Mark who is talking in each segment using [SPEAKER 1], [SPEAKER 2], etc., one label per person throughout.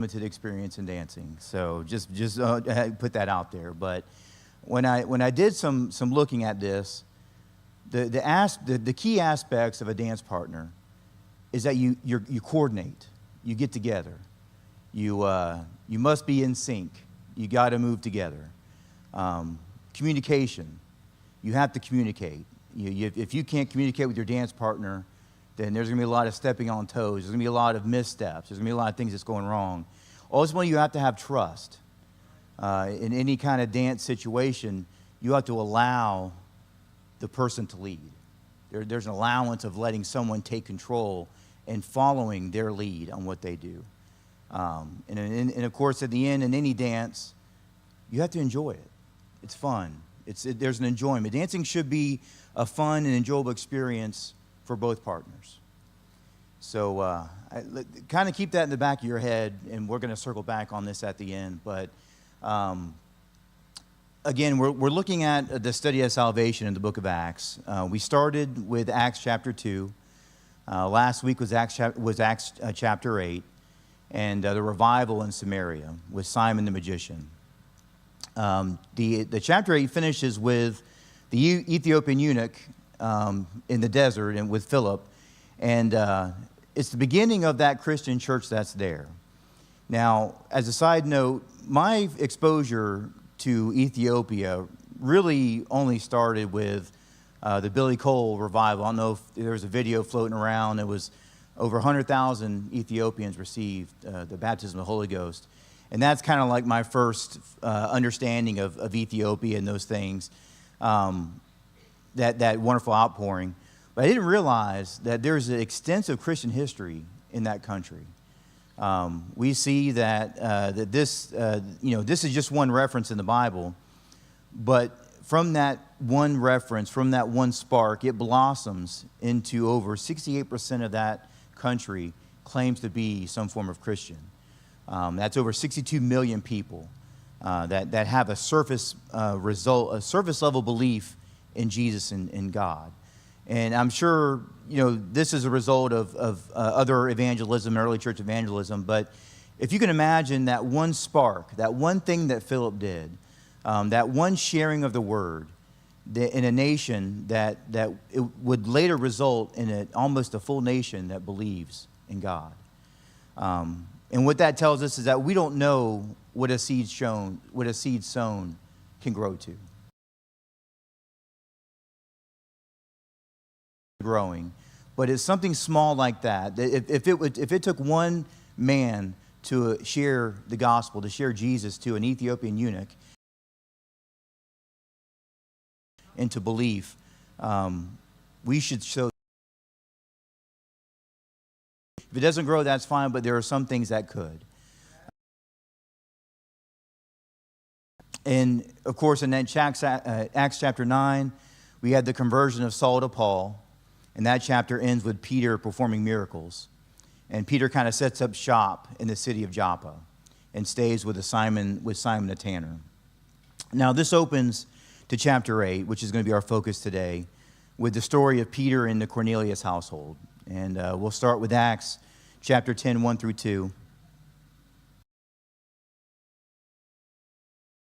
[SPEAKER 1] limited experience in dancing, so just put that out there. But when I did some looking at this, the key aspects of a dance partner is that you coordinate, you get together, you must be in sync, you got to move together. Communication, you have to communicate. If you can't communicate with your dance partner, then there's going to be a lot of stepping on toes. There's going to be a lot of missteps. There's going to be a lot of things that's going wrong. Ultimately, you have to have trust. In any kind of dance situation, you have to allow the person to lead. There's an allowance of letting someone take control and following their lead on what they do. And of course, at the end, in any dance, you have to enjoy it. It's fun. There's an enjoyment. Dancing should be a fun and enjoyable experience for both partners. So kind of keep that in the back of your head, and we're going to circle back on this at the end. But again, we're looking at the study of salvation in the book of Acts. We started with Acts chapter 2. Last week was Acts chapter 8, and the revival in Samaria with Simon the magician. The chapter 8 finishes with the Ethiopian eunuch in the desert and with Philip, and it's the beginning of that Christian church that's there. Now, as a side note, my exposure to Ethiopia really only started with the Billy Cole revival. I don't know if there was a video floating around. It was over 100,000 Ethiopians received the baptism of the Holy Ghost. And that's kind of like my first understanding of Ethiopia and those things, that wonderful outpouring. But I didn't realize that there's an extensive Christian history in that country. We see that this is just one reference in the Bible, but from that one reference, from that one spark, it blossoms into over 68% of that country claims to be some form of Christian. That's over 62 million people that have a surface level belief in Jesus and God. And I'm sure, this is a result of other evangelism, early church evangelism. But if you can imagine that one spark, that one thing that Philip did, that one sharing of the word in a nation that it would later result in almost a full nation that believes in God. And what that tells us is that we don't know what a seed sown can grow to. Growing, but it's something small like that. If it took one man to share the gospel, to share Jesus to an Ethiopian eunuch into belief, we should show. If it doesn't grow, that's fine, but there are some things that could. And of course, in that Acts chapter 9, we had the conversion of Saul to Paul. And that chapter ends with Peter performing miracles. And Peter kind of sets up shop in the city of Joppa and stays with Simon the tanner. Now this opens to chapter 8, which is going to be our focus today, with the story of Peter in the Cornelius household. And we'll start with Acts chapter 10, 1 through 2.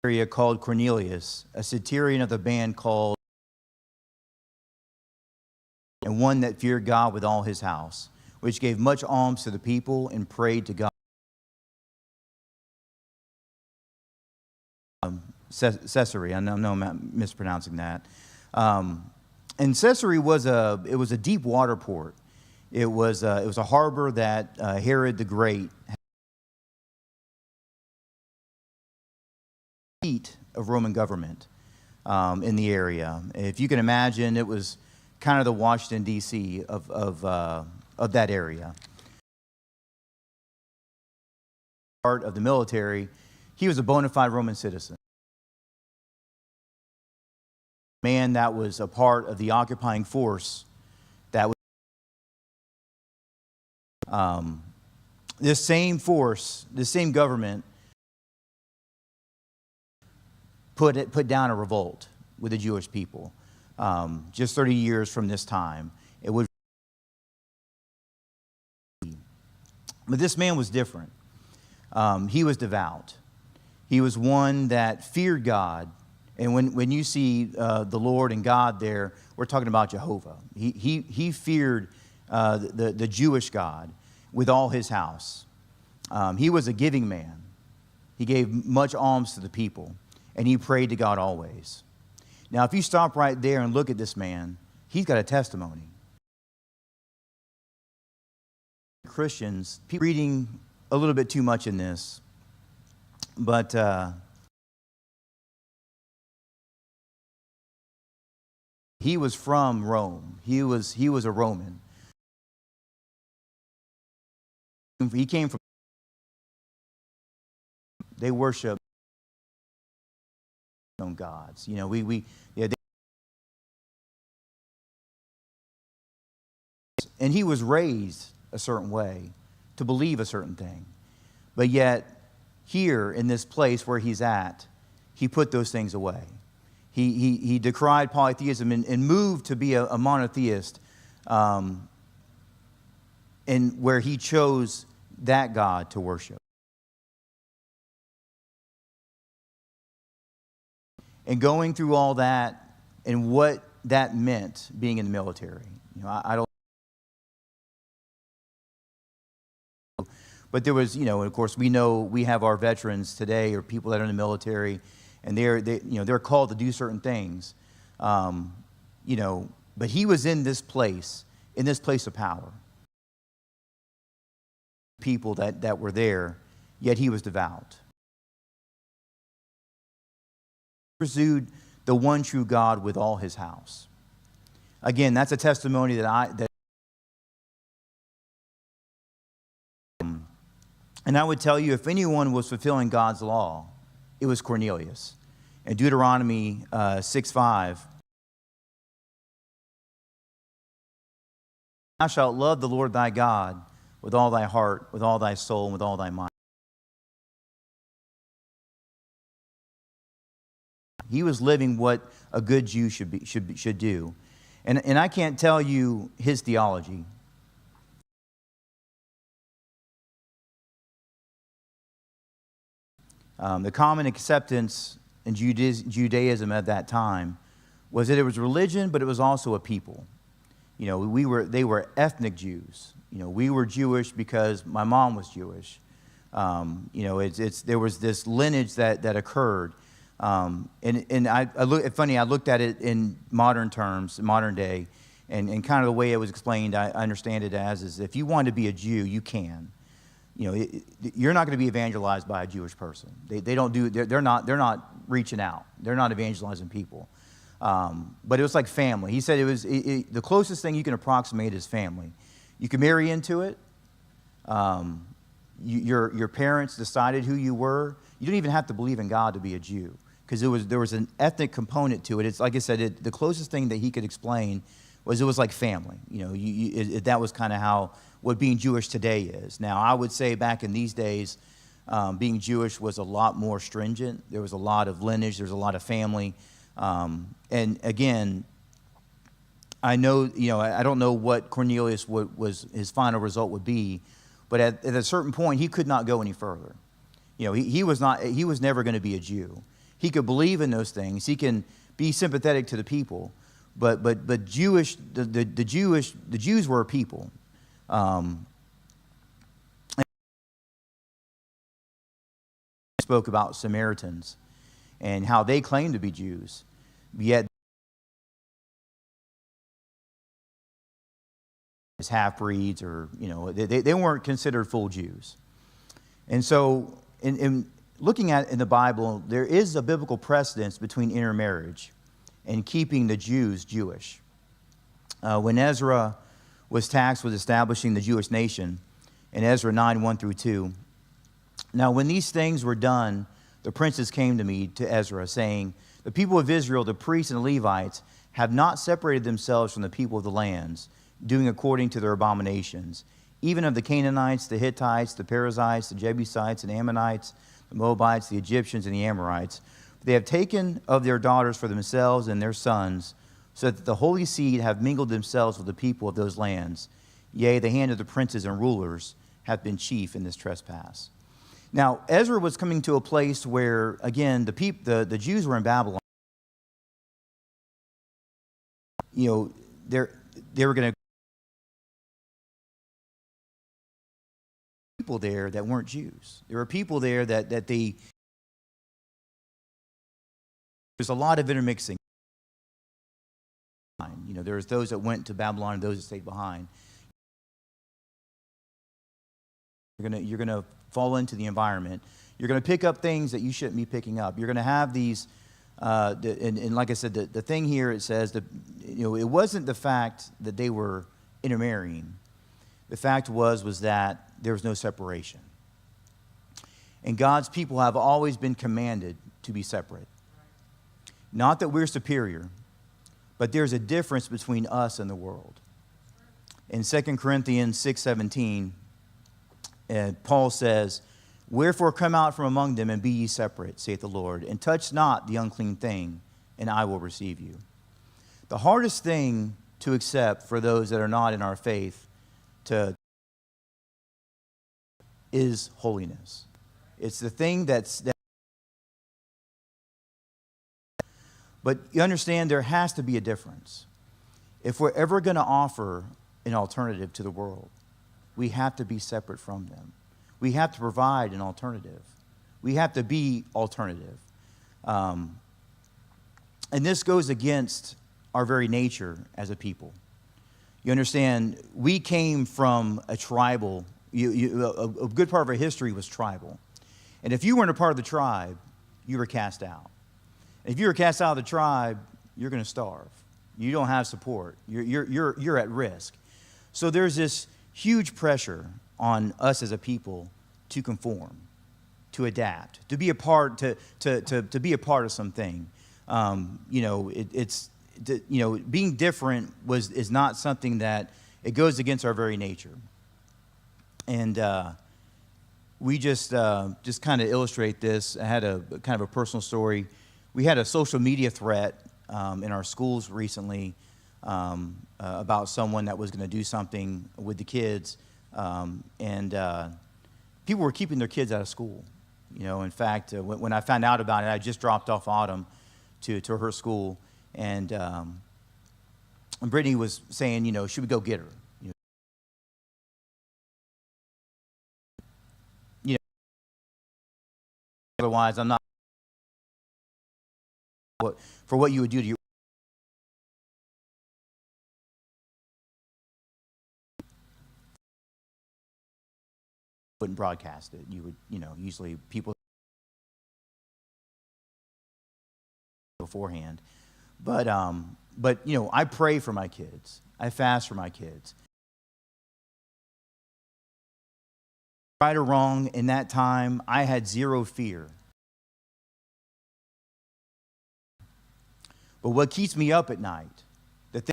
[SPEAKER 1] Area called Cornelius, a centurion of the band called, and one that feared God with all his house, which gave much alms to the people and prayed to God. Caesarea, I know I'm mispronouncing that. And Caesarea was a deep water port. It was a harbor that Herod the Great had the seat of Roman government in the area. If you can imagine, it was kind of the Washington, D.C. of that area. Part of the military, he was a bona fide Roman citizen. Man that was a part of the occupying force that was this same force, this same government put down a revolt with the Jewish people. Just 30 years from this time, it would. But this man was different. he was devout. He was one that feared God. And when you see the Lord and God there, we're talking about Jehovah. He feared the Jewish God with all his house. He was a giving man. He gave much alms to the people, and he prayed to God always. Now, if you stop right there and look at this man, he's got a testimony. Christians, people reading a little bit too much in this, but he was from Rome. He was a Roman. He came from. They worship gods. You know, and he was raised a certain way to believe a certain thing, but yet here in this place where he's at, he put those things away. He decried polytheism and moved to be a monotheist, and where he chose that God to worship. And going through all that and what that meant being in the military. You know, I don't. But there was, you know, of course, we know we have our veterans today or people that are in the military, and they're called to do certain things, you know. But he was in this place of power. People that were there, yet he was devout. Pursued the one true God with all his house. Again, that's a testimony and I would tell you, if anyone was fulfilling God's law, it was Cornelius. In Deuteronomy 6:5, thou shalt love the Lord thy God with all thy heart, with all thy soul, and with all thy mind. He was living what a good Jew should do. And I can't tell you his theology. The common acceptance in Judaism at that time was that it was religion, but it was also a people. You know, they were ethnic Jews. You know, we were Jewish because my mom was Jewish. You know, there was this lineage that occurred. And I looked at it in modern terms, modern day, and kind of the way it was explained, I understand it as is if you want to be a Jew, you can. You know, you're not going to be evangelized by a Jewish person. They're not reaching out. They're not evangelizing people. But it was like family. He said the closest thing you can approximate is family. You can marry into it. Your parents decided who you were. You don't even have to believe in God to be a Jew, because there was an ethnic component to it. It's like I said, the closest thing that he could explain was it was like family. You know, that was kind of what being Jewish today is. Now, I would say back in these days, being Jewish was a lot more stringent. There was a lot of lineage. There was a lot of family. And again, I know, you know, I don't know what Cornelius was his final result would be, but at a certain point, he could not go any further. You know, he was never going to be a Jew. He could believe in those things. He can be sympathetic to the people, but the Jews were a people. Spoke about Samaritans and how they claimed to be Jews, yet as half-breeds, or you know, they weren't considered full Jews. And so in looking at in the Bible, there is a biblical precedence between intermarriage and keeping the Jews Jewish. When Ezra was tasked with establishing the Jewish nation, in Ezra 9:1-2, now when these things were done, the princes came to me, to Ezra, saying, the people of Israel, the priests and the Levites, have not separated themselves from the people of the lands, doing according to their abominations, even of the Canaanites, the Hittites, the Perizzites, the Jebusites, and Ammonites, the Moabites, the Egyptians, and the Amorites. They have taken of their daughters for themselves and their sons, so that the holy seed have mingled themselves with the people of those lands. Yea, the hand of the princes and rulers hath been chief in this trespass. Now, Ezra was coming to a place where, again, the Jews were in Babylon. You know, they were going to people there that weren't Jews. There were people there that there's a lot of intermixing. You know, there's those that went to Babylon and those that stayed behind. You're gonna fall into the environment. You're gonna pick up things that you shouldn't be picking up. You're gonna have these, and like I said, the thing here, it says that, you know, it wasn't the fact that they were intermarrying. The fact was that there was no separation. And God's people have always been commanded to be separate. Not that we're superior, but there's a difference between us and the world. In 2 Corinthians 6:17, Paul says, "Wherefore come out from among them and be ye separate, saith the Lord, and touch not the unclean thing, and I will receive you." The hardest thing to accept for those that are not in our faith is holiness. It's the thing but you understand there has to be a difference. If we're ever going to offer an alternative to the world, we have to be separate from them. We have to provide an alternative. We have to be alternative. And this goes against our very nature as a people. You understand, we came from a tribal, a good part of our history was tribal. And if you weren't a part of the tribe, you were cast out. If you were cast out of the tribe, you're going to starve. You don't have support. You're at risk. So there's this huge pressure on us as a people to conform, to adapt, to be a part, to be a part of something. You know, being different is not something that it goes against our very nature. And we just kind of illustrate this. I had a kind of a personal story. We had a social media threat in our schools recently about someone that was going to do something with the kids, and people were keeping their kids out of school. You know, in fact, when I found out about it, I just dropped off Autumn to her school, and Brittany was saying, you know, should we go get her? You know, otherwise I'm not for what you would do to your. Wouldn't broadcast it. You would, you know, usually people beforehand, but you know, I pray for my kids. I fast for my kids. Right or wrong, in that time, I had zero fear. But what keeps me up at night, the thing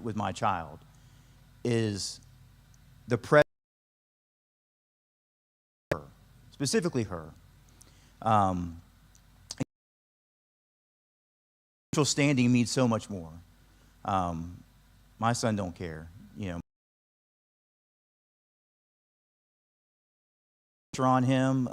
[SPEAKER 1] with my child, is the presence of her, specifically her. Standing means so much more. My son don't care, you know. On him,